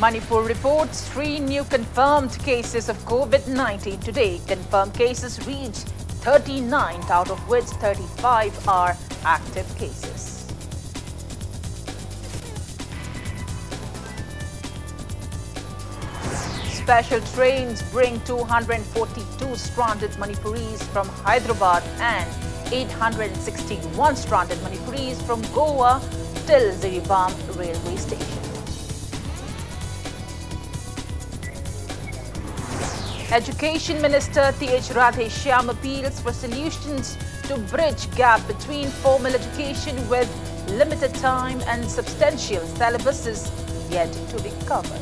Manipur reports 3 new confirmed cases of COVID-19 today. Confirmed cases reach 39, out of which 35 are active cases. Special trains bring 242 stranded Manipuris from Hyderabad and 861 stranded Manipuris from Goa till Ziribam railway station. Education Minister T.H. Radheshyam appeals for solutions to bridge gap between formal education with limited time and substantial syllabuses yet to be covered.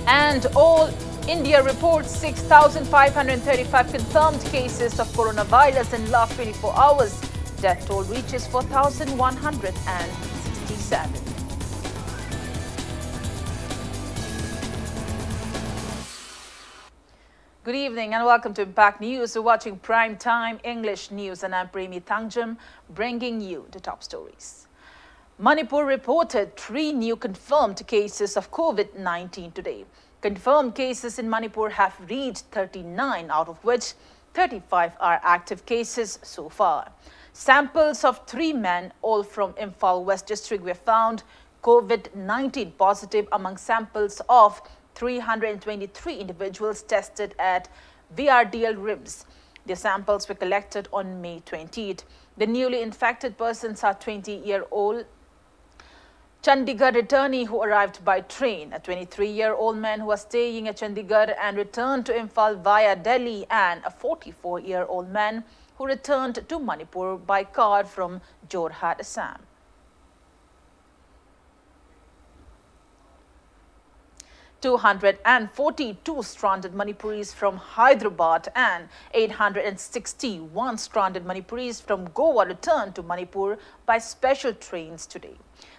And all India reports 6,535 confirmed cases of coronavirus in last 24 hours. Death toll reaches 4,167. Good evening and welcome to Impact News. You're watching Prime Time English News and I'm Premi Thangjam bringing you the top stories. Manipur reported 3 new confirmed cases of COVID-19 today. Confirmed cases in Manipur have reached 39, out of which 35 are active cases so far. Samples of 3 men, all from Imphal West District, were found COVID-19 positive among samples of 323 individuals tested at VRDL RIMS. The samples were collected on May 20th. The newly infected persons are 20-year-old Chandigarh returnee who arrived by train, a 23-year-old man who was staying at Chandigarh and returned to Imphal via Delhi, and a 44-year-old man who returned to Manipur by car from Jorhat, Assam. "242 stranded Manipuris from Hyderabad and 861 stranded Manipuris from Goa returned to Manipur by special trains today.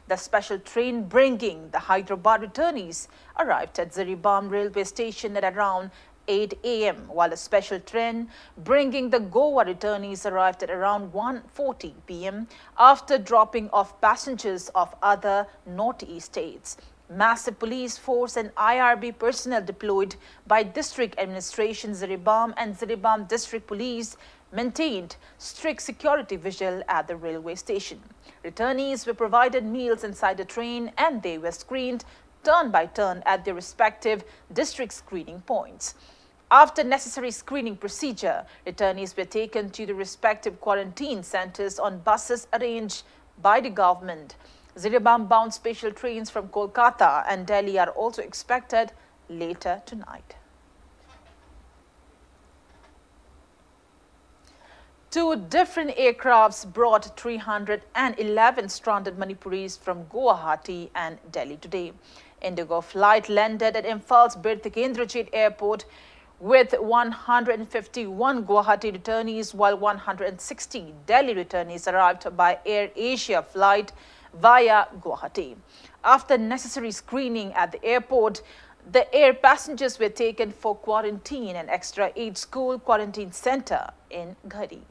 The special train bringing the Hyderabad returnees arrived at Ziribam railway station at around 8 a.m., while a special train bringing the Goa returnees arrived at around 1:40 p.m. after dropping off passengers of other northeast states. Massive police force and IRB personnel deployed by District Administration Ziribam and Ziribam District Police maintained strict security vigil at the railway station. Returnees were provided meals inside the train and they were screened turn by turn at their respective district screening points. After necessary screening procedure, returnees were taken to the respective quarantine centers on buses arranged by the government. Ziribam-bound special trains from Kolkata and Delhi are also expected later tonight. 2 different aircrafts brought 311 stranded Manipuris from Guwahati and Delhi today. Indigo flight landed at Imphal's Bir Tikendrajit Airport with 151 Guwahati returnees, while 160 Delhi returnees arrived by Air Asia flight via Guwahati. After necessary screening at the airport, the air passengers were taken for quarantine and extra aid school quarantine center in Ghadi.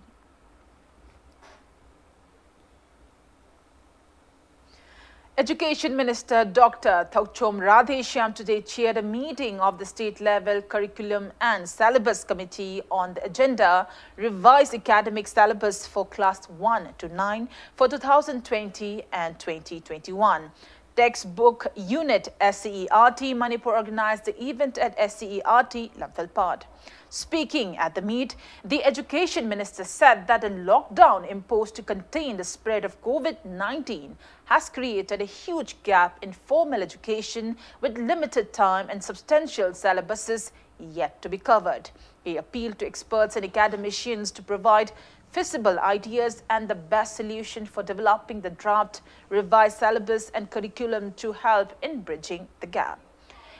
Education Minister Dr. Thakchom Radheshyam today chaired a meeting of the state-level Curriculum and Syllabus Committee on the agenda revised academic syllabus for Class 1 to 9 for 2020 and 2021. Textbook Unit SCERT Manipur organized the event at SCERT Lamphilpad. Speaking at the meet, the Education Minister said that a lockdown imposed to contain the spread of COVID-19 has created a huge gap in formal education with limited time and substantial syllabuses yet to be covered. He appealed to experts and academicians to provide feasible ideas and the best solution for developing the draft revised syllabus and curriculum to help in bridging the gap.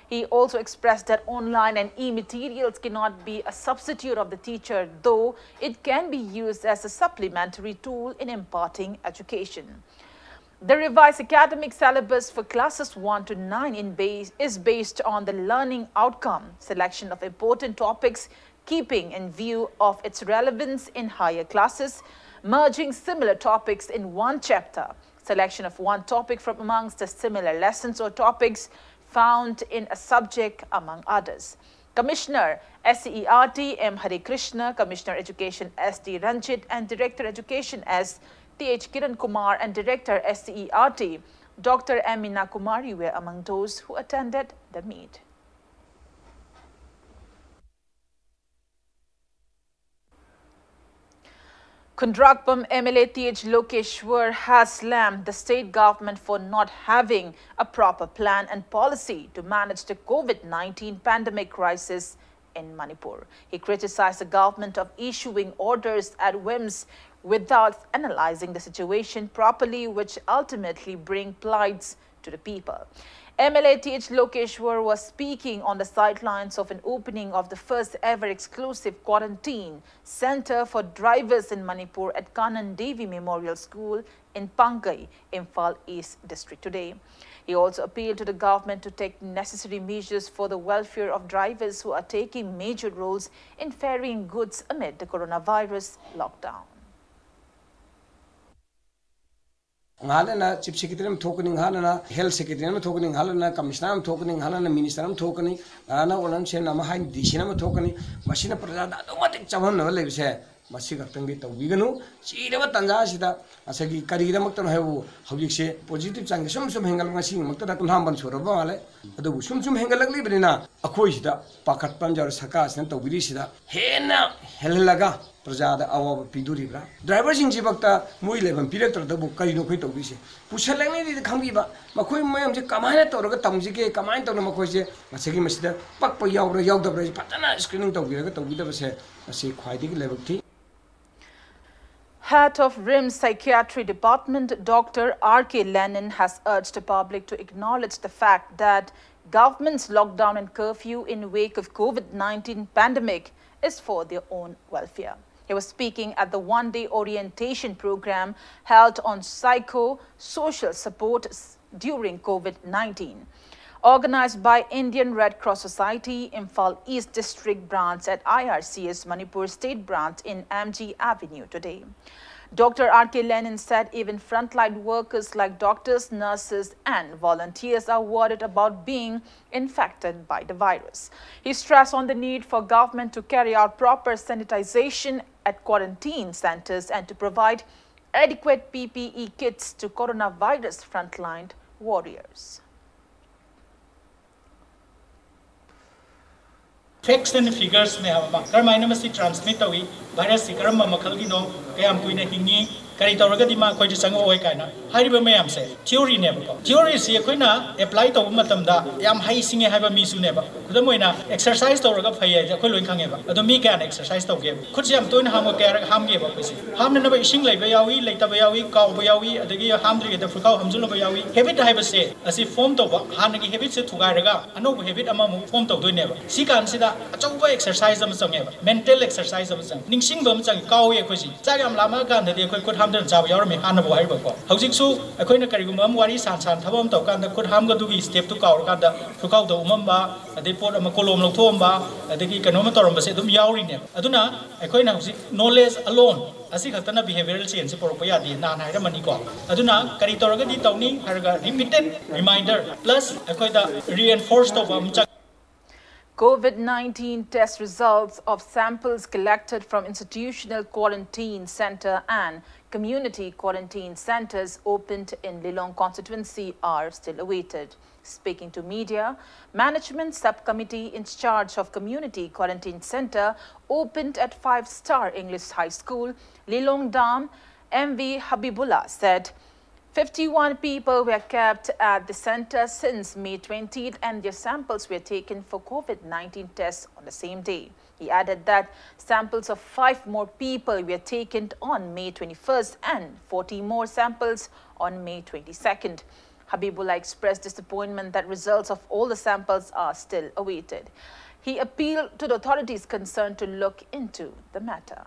He also expressed that online and e-materials cannot be a substitute of the teacher, though it can be used as a supplementary tool in imparting education. The revised academic syllabus for classes 1 to 9 is based on the learning outcome, selection of important topics, keeping in view of its relevance in higher classes, merging similar topics in one chapter. Selection of one topic from amongst the similar lessons or topics found in a subject, among others. Commissioner SCERT M. Hare Krishna, Commissioner Education S.D. Ranjit, and Director Education S. T.H. Kiran Kumar and Director SCERT Dr. M. Meena Kumari were among those who attended the meet. Kundrakpam MLA T.H. Lokeshwar has slammed the state government for not having a proper plan and policy to manage the COVID-19 pandemic crisis in Manipur. He criticized the government of issuing orders at whims without analyzing the situation properly, which ultimately bring plights to the people. MLA T.H. Lokeshwar was speaking on the sidelines of an opening of the first ever exclusive quarantine center for drivers in Manipur at Kanan Devi Memorial School in Pangai, Imphal East District today. He also appealed to the government to take necessary measures for the welfare of drivers who are taking major roles in ferrying goods amid the coronavirus lockdown. Halana Chief Secretary tokening Halana, Health Secretary tokening Halana, Commissioner tokening Halana, Minister tokening, Alana Olanche Namahan, Dishinama tokening, Machina Prada, automatic Chavan lives here. Masika Tangit of Vigano, she never Tanzashita, Asagi Karida Maktan Havu, how you say, positive Chang, some Hangal machine, Makatan Hamban Surabale, the Sum Hangal Librina, Akoishida, Pakat Panjar Sakas, and Tobirisida, Hena, Helaga. Prajada our Piduribra. Drivers in Jibakta, Muilevan, Director the book Karino Quito Vision. Pushalani the Kangiba, Makui Mayam, Kamana or Tamjike, Kamanta Makoje, Masaki Masida, Pakpa Yaura Yogda Bridge, Patana, screening to Vida, I say quite level T. Head of RIMS Psychiatry Department, Dr. R.K. Lennon has urged the public to acknowledge the fact that government's lockdown and curfew in wake of COVID-19 pandemic is for their own welfare. He was speaking at the one-day orientation program held on psycho-social support during COVID-19. Organized by Indian Red Cross Society, Imphal East District branch at IRCS Manipur State branch in MG Avenue today. Dr. R.K. Lennon said even frontline workers like doctors, nurses and volunteers are worried about being infected by the virus. He stressed on the need for government to carry out proper sanitization at quarantine centers and to provide adequate PPE kits to coronavirus frontline warriors. Facts and figures may have a transmit away, virus, Makalino, Kayam Queen Hingi, Karitorgadima, Kojisango Oikana, Hariba Mayam said, theory never. Theory is Yakuna, apply to Matamda, Yam Hai Sing have a misu never. Kudamoina, exercise to Rogapaya, Jacolin Kangeva, Adomica and exercise to give. Could you have done Ham gave up with it? Ham never ishing like Bayawi, like Tabayawi, Kawayawi, the Gia Hamdri, the Fukau Hamzula Bayawi, have it have a say, as if formed over, Hanaki have it to Garaga, and no have it among formed of doing never. See, consider a exercise of some mental exercise of some. Ningsing them, Kawi, Zagam Lama, and they could have the Zawyarmi Hanabu. Housing so, a coin of Karigumam, Waris, and Santabam, Tokan, could Hamga do step to Kaurkanda, Fukau the Umamba, they put a Macolom Tomba, the Kanomator, Basedum Yaurin. Aduna, a coin of no less alone. As if Hatana behavioral science for Poyadi, Nan Hadamaniko. Aduna, Karitoragadi Tony, Harga repeated reminder, plus a quite reinforced of COVID-19 test results of samples collected from institutional quarantine center and community quarantine centers opened in Lilong constituency are still awaited. Speaking to media, management subcommittee in charge of community quarantine center opened at 5-star English High School, Lilong Dam, MV Habibullah said 51 people were kept at the center since May 20th and their samples were taken for COVID-19 tests on the same day. He added that samples of 5 more people were taken on May 21st and 40 more samples on May 22nd. Habibullah expressed disappointment that results of all the samples are still awaited. He appealed to the authorities concerned to look into the matter.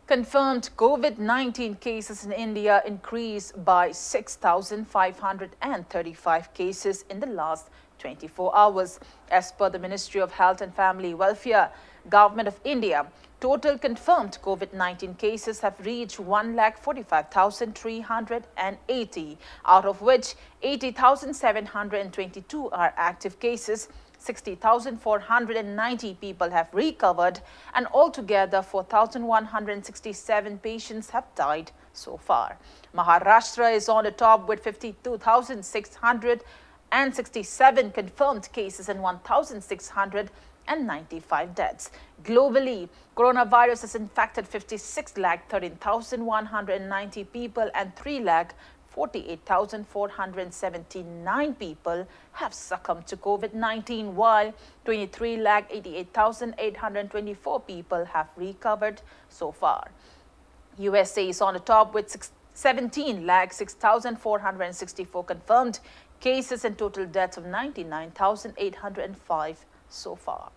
Confirmed COVID-19 cases in India increased by 6,535 cases in the last 24 hours. As per the Ministry of Health and Family Welfare, Government of India, total confirmed COVID-19 cases have reached 1,45,380, out of which 80,722 are active cases. 60,490 people have recovered, and altogether 4,167 patients have died so far. Maharashtra is on the top with 52,667 confirmed cases and 1,695 deaths. Globally, coronavirus has infected 56,13,190 people and 3,48,479 people have succumbed to COVID-19, while 23,88,824 people have recovered so far. USA is on the top with 17,06,464 confirmed cases and total deaths of 99,805 so far.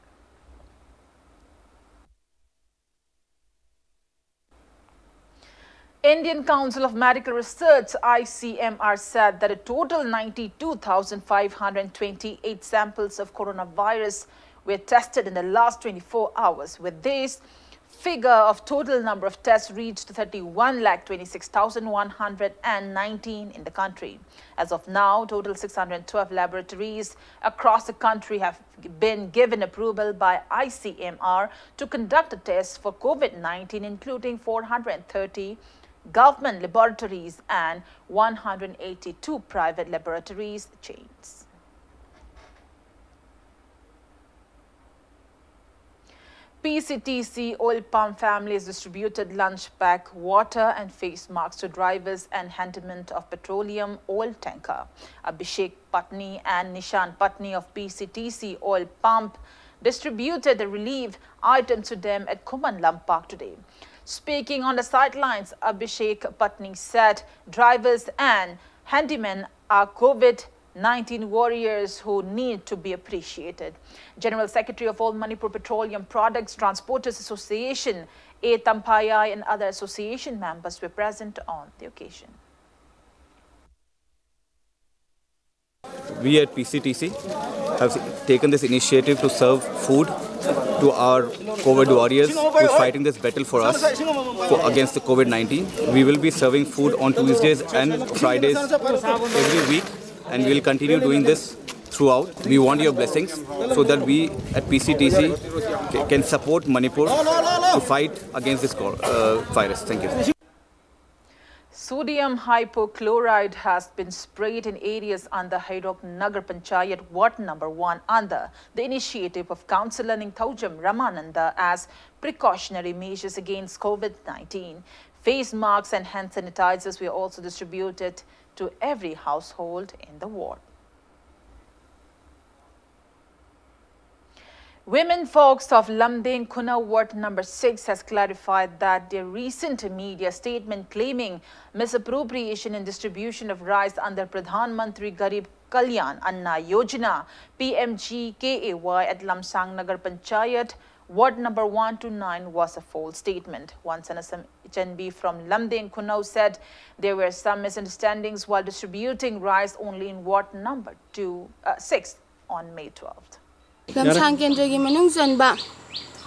Indian Council of Medical Research (ICMR) said that a total 92,528 samples of coronavirus were tested in the last 24 hours. With this figure of total number of tests reached 31,26,119 in the country. As of now, total 612 laboratories across the country have been given approval by ICMR to conduct a test for COVID-19, including 430 government laboratories and 182 private laboratories chains. PCTC oil pump families distributed lunch pack, water and face masks to drivers and handymen of petroleum oil tanker. Abhishek Patni and Nishan Patni of PCTC oil pump distributed the relief items to them at Kuman Lampak today. Speaking on the sidelines, Abhishek Patni said drivers and handymen are COVID-19 warriors who need to be appreciated. General Secretary of All Manipur Petroleum Products Transporters Association, A. Tampayai, and other association members were present on the occasion. We at PCTC have taken this initiative to serve food to our COVID warriors who are fighting this battle for us against the COVID-19. We will be serving food on Tuesdays and Fridays every week, and we will continue doing this throughout. We want your blessings so that we at PCTC can support Manipur to fight against this virus. Thank you. Sodium hypochlorite has been sprayed in areas under Haidok Nagar Panchayat Ward number 1 under the initiative of Councillor Ningthaujam Ramananda as precautionary measures against COVID-19. Face masks and hand sanitizers were also distributed to every household in the ward. Women folks of Lamdeng Kuna Ward number 6 has clarified that their recent media statement claiming misappropriation in distribution of rice under Pradhan Mantri Garib Kalyan Anna Yojana PMGKAY at Lamsang Nagar Panchayat Ward number 1 to 9 was a false statement. One Sanasam HNB from Lamdeng Kunau said there were some misunderstandings while distributing rice only in Ward number 6 on May 12th. Lamsang Kendra Manung Zanba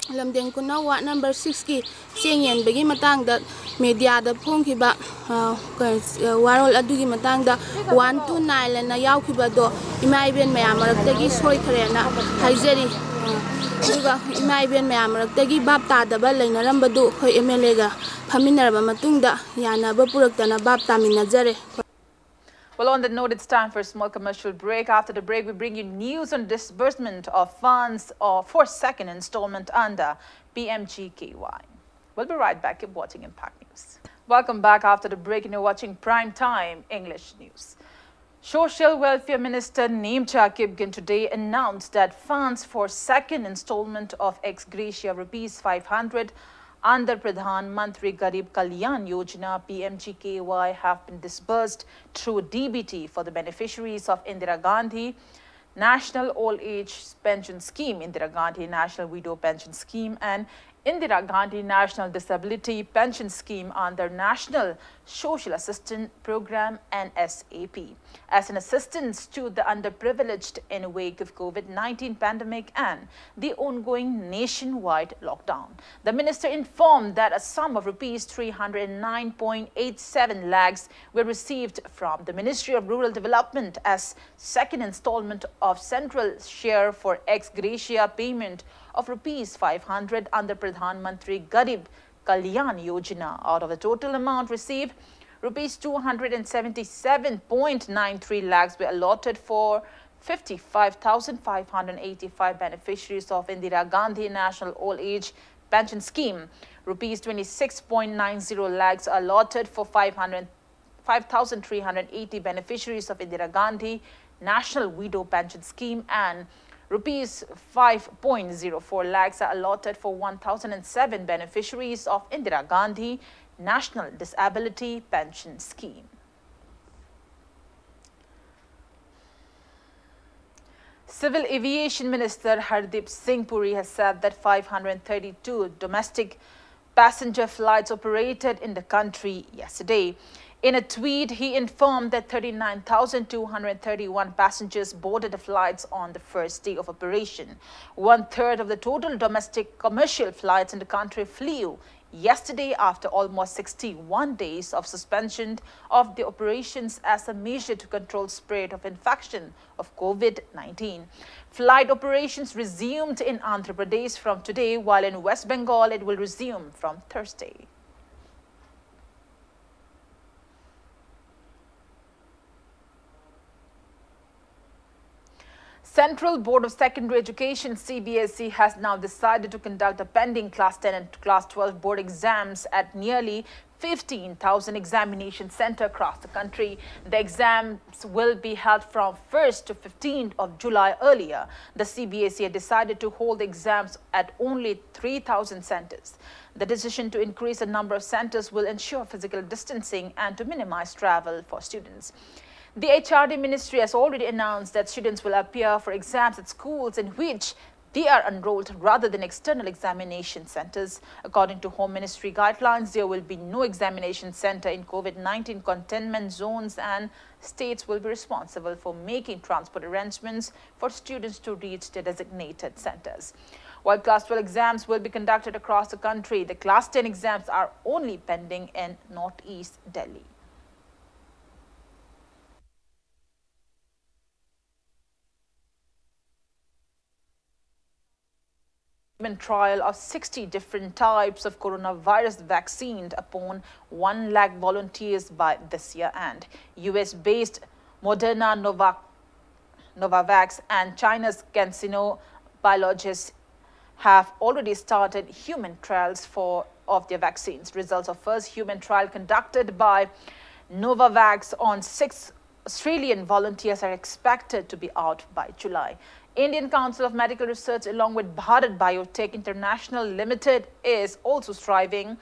Lamdeng Kuna Ward number 6 ki Singyan Bagi Matang that media the Punkiba Warol Adugi Matang da 1 to 9 and a Yaukibado Imaiben Mayamarak Tagi Soy Karena Hajeri Imaiben Mayamarak Tagi Bapta the Balina Rambadu Ho Emelega Paminarba Matunda Yana Bapurakana Bapta Minazare. Well, on that note, it's time for a small commercial break. After the break, we bring you news on disbursement of funds for second installment under PMGKY. We'll be right back. Keep watching Impact News. Welcome back after the break, and you're watching Prime Time English News. Social Welfare Minister Neemcha Kipgen today announced that funds for second installment of ex gratia rupees 500 under Pradhan Mantri Garib Kalyan Yojana PMGKY have been disbursed through DBT for the beneficiaries of Indira Gandhi National Old Age Pension Scheme, Indira Gandhi National Widow Pension Scheme and Indira Gandhi National Disability Pension Scheme under National Social Assistance Program NSAP as an assistance to the underprivileged in the wake of COVID-19 pandemic and the ongoing nationwide lockdown. The minister informed that a sum of rupees 309.87 lakhs were received from the Ministry of Rural Development as second installment of central share for ex gratia payment of rupees 500 under Pradhan Mantri Garib Kalyan Yojana. Out of the total amount received, rupees 277.93 lakhs were allotted for 55,585 beneficiaries of Indira Gandhi National Old Age Pension Scheme. Rupees 26.90 lakhs are allotted for 5,380 beneficiaries of Indira Gandhi National Widow Pension Scheme, and rupees 5.04 lakhs are allotted for 1,007 beneficiaries of Indira Gandhi National Disability Pension Scheme. Civil Aviation Minister Hardeep Singh Puri has said that 532 domestic passenger flights operated in the country yesterday. In a tweet, he informed that 39,231 passengers boarded the flights on the first day of operation. One-third of the total domestic commercial flights in the country flew yesterday after almost 61 days of suspension of the operations as a measure to control spread of infection of COVID-19. Flight operations resumed in Andhra Pradesh from today, while in West Bengal it will resume from Thursday. Central Board of Secondary Education CBSE has now decided to conduct the pending Class 10 and Class 12 board exams at nearly 15,000 examination centers across the country. The exams will be held from 1st to 15th of July earlier. The CBSE had decided to hold the exams at only 3,000 centers. The decision to increase the number of centers will ensure physical distancing and to minimize travel for students. The HRD Ministry has already announced that students will appear for exams at schools in which they are enrolled rather than external examination centers. According to Home Ministry guidelines, there will be no examination center in COVID-19 containment zones, and states will be responsible for making transport arrangements for students to reach their designated centers. While Class 12 exams will be conducted across the country, the Class 10 exams are only pending in Northeast Delhi. Trial of 60 different types of coronavirus vaccine upon 1 lakh volunteers by this year end. US-based Moderna, Novavax and China's CanSino Biologics have already started human trials of their vaccines. Results of first human trial conducted by Novavax on 6 Australian volunteers are expected to be out by July. Indian Council of Medical Research along with Bharat Biotech International Limited is also striving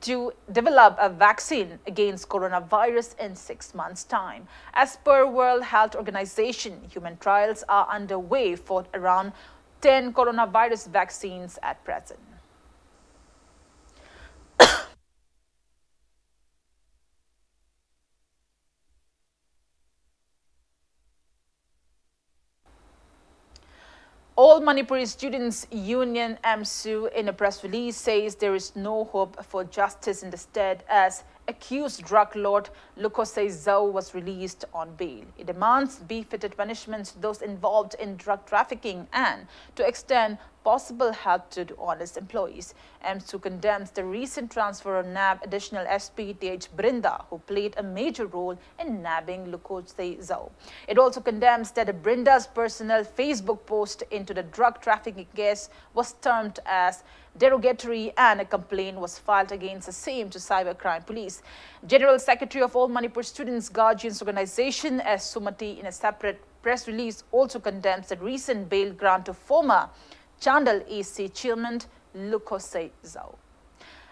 to develop a vaccine against coronavirus in 6 months' time. As per World Health Organization, human trials are underway for around 10 coronavirus vaccines at present. All Manipuri Students Union MSU in a press release says there is no hope for justice in the state as accused drug lord Lukosei Zhou was released on bail. It demands befitted punishments to those involved in drug trafficking and to extend possible help to honest employees. MSU condemns the recent transfer of NAB additional SP TH Brinda, who played a major role in nabbing Lukosei Zhou. It also condemns that Brinda's personal Facebook post into the drug trafficking case was termed as derogatory and a complaint was filed against the same to Cybercrime Police. General Secretary of All Manipur Students Guardians Organization S. Sumati in a separate press release also condemns the recent bail grant to former Chandal AC Chairman Lukosei Zhou.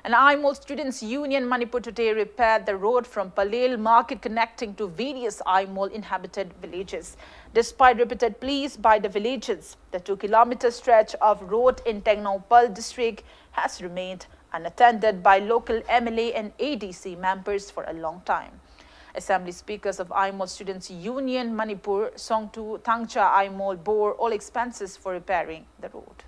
An IMOL Students' Union Manipur today repaired the road from Palel Market connecting to various IMOL inhabited villages. Despite repeated pleas by the villagers, the 2-kilometer stretch of road in Tengnaupal district has remained unattended by local MLA and ADC members for a long time. Assembly speakers of IMOL Students' Union Manipur, Songtu Thangcha IMOL bore all expenses for repairing the road.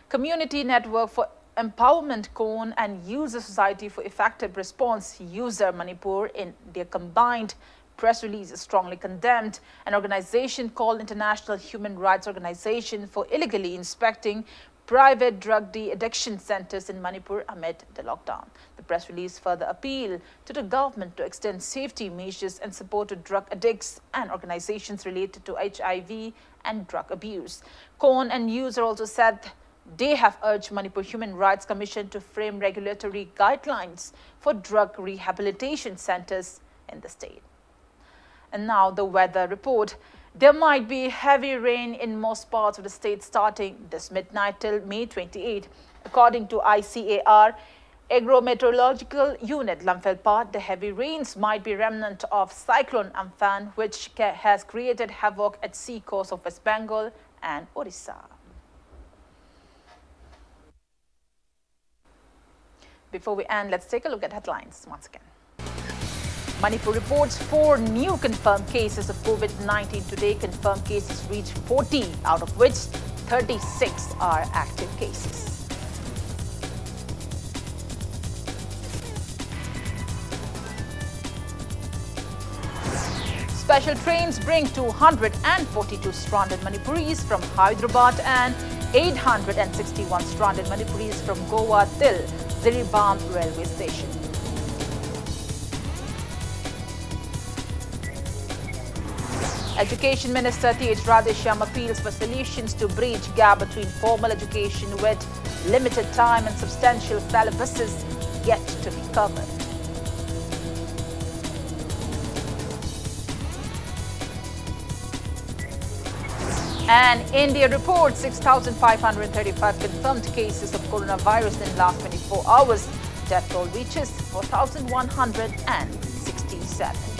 Community Network for Empowerment Cone and User Society for Effective Response User Manipur in their combined press release strongly condemned an organization called International Human Rights Organization for illegally inspecting private drug de-addiction centers in Manipur amid the lockdown. The press release further appealed to the government to extend safety measures and support to drug addicts and organizations related to HIV and drug abuse. Cone and User also said they have urged Manipur Human Rights Commission to frame regulatory guidelines for drug rehabilitation centers in the state. And now the weather report. There might be heavy rain in most parts of the state starting this midnight till May 28. According to ICAR, Agro-Meteorological Unit Lamphel, the heavy rains might be remnant of Cyclone Amphan, which has created havoc at sea coast of West Bengal and Odisha. Before we end, let's take a look at headlines once again. Manipur reports 4 new confirmed cases of COVID-19 today. Confirmed cases reach 40, out of which 36 are active cases. Special trains bring 242 stranded Manipuris from Hyderabad and 861 stranded Manipuris from Goa till Ziribam railway station. Education Minister T.H. Radheshyam appeals for solutions to bridge gap between formal education with limited time and substantial syllabuses yet to be covered. And India reports 6,535 confirmed cases of coronavirus in the last 24 hours. Death toll reaches 4,167.